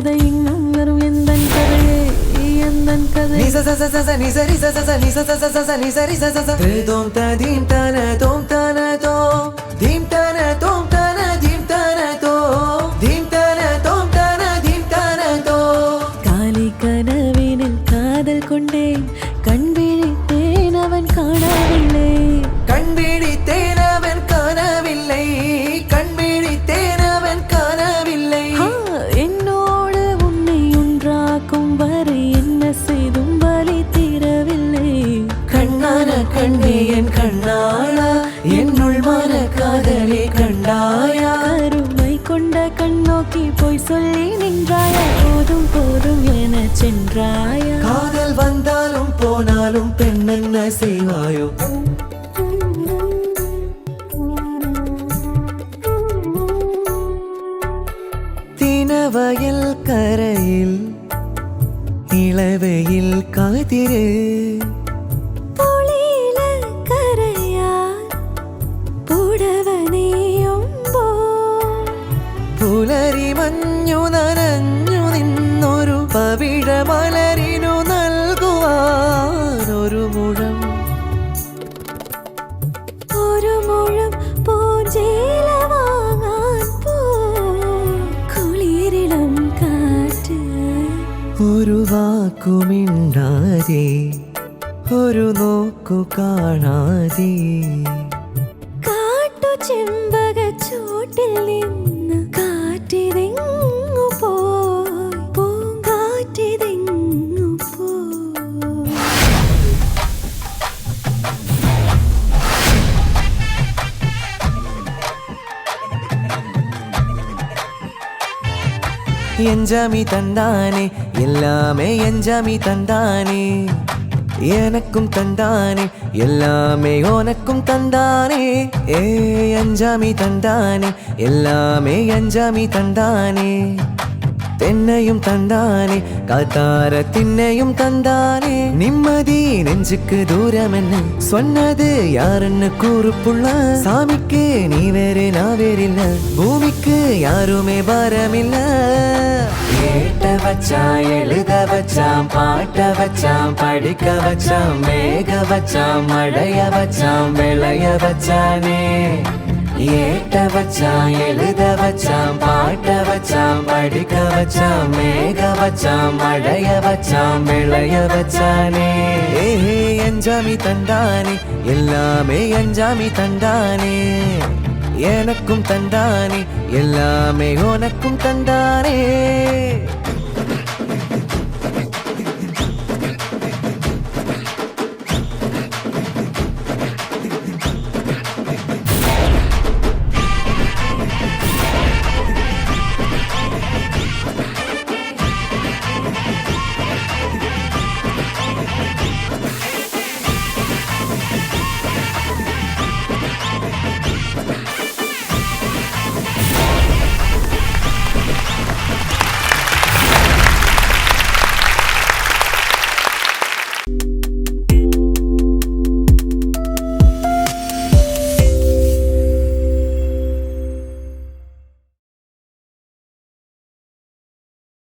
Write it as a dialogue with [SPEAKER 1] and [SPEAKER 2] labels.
[SPEAKER 1] கதை இன்னும் வரும் எந்தன் கதையே எந்தன் கதை
[SPEAKER 2] நிச சச சச நிசரி சச ச நிச சச சச நிசரி சச ச தோம் த தீம் தன தோம் தன தோ தீம் தன தோம் தன தீம் தன தோ தீம் தன தோம் தன தீம் தன தோ
[SPEAKER 1] காலை கனவினில் காதல் கொண்டேன் கண் விழித்தேன் அவன் காணவில்லை
[SPEAKER 2] கண் விழித்தேன் அவன் காணவில்லை கண் விழித்தேன் அவன் காணவில்லை
[SPEAKER 1] என்னோடு உன்னை ஒன்றாக்கும் வரை என்ன செய்தும் வலி தீரவில்லை
[SPEAKER 2] கண்ணான கண்ணே என் கண்ணாளா என்னுள் மன காதலே கண்டாயா
[SPEAKER 1] அருமை கொண்ட கண் நோக்கி போய் சொல்லி நின்றாயா போதும் போதும் என சென்றாயா
[SPEAKER 2] காதல் வந்தாலும் போனாலும் பெண் என்ன செய்வாயோ தினவயல் கரையில் இளவையில் காதிரு
[SPEAKER 1] பொழியில கரையார் புடவனையும்
[SPEAKER 2] പുലരി മഞ്ഞു നനഞ്ഞു നിന്നൊരു പവിഴ മലരിനു നൽകുവാനൊരു മുഴം
[SPEAKER 1] ഒരു മുഴം പൂഞ്ചേല വാങ്ങാൻ പോ കുളിരിളം കാറ്റ്
[SPEAKER 2] ഒരു വാക്കുമിണ്ടാതെ ഒരു നോക്കു കാണാതെ
[SPEAKER 1] കാട്ടു ചെമ്പകച്ചോട്ടിൽ നിന്ന് കാറ്റിതെങ്ങു പോയി പൂങ്കാറ്റിതെങ്ങു പോയി
[SPEAKER 2] எஞ்சாமி தந்தானே எல்லாமே எஞ்சாமி தந்தானே எனக்கும் தந்தானே எல்லாமே உனக்கும் தந்தானே ஏ அஞ்சாமி தந்தானே எல்லாமே அஞ்சாமி தந்தானே தென்னையும் தந்தானே காத்தார திண்ணையும் தந்தானே நிம்மதி நெஞ்சுக்கு தூரம் என்ன சொன்னது யாருன்னு கூறுப்புள்ள சாமிக்கு நீ வேறு நான் வேறில்ல பூமிக்கு யாருமே பாரமில்ல ஏட்ட வச்சான் எழுத வச்சான் பாட்ட வச்சான் படிக்க வச்சான் மேக வச்சான் மழைய வச்சான் விளைய வச்சானே ஏட்ட வச்சான் எழுத வச்சான் பாட்ட வச்சான் படிக்க வச்சான் மேக வச்சான் மழைய வச்சான் விளைய வச்சானே ஏஹே அஞ்சாமி தந்தானே எல்லாமே அஞ்சாமி தந்தானே எனக்கும் தந்தானே எல்லாமே உனக்கும் தந்தானே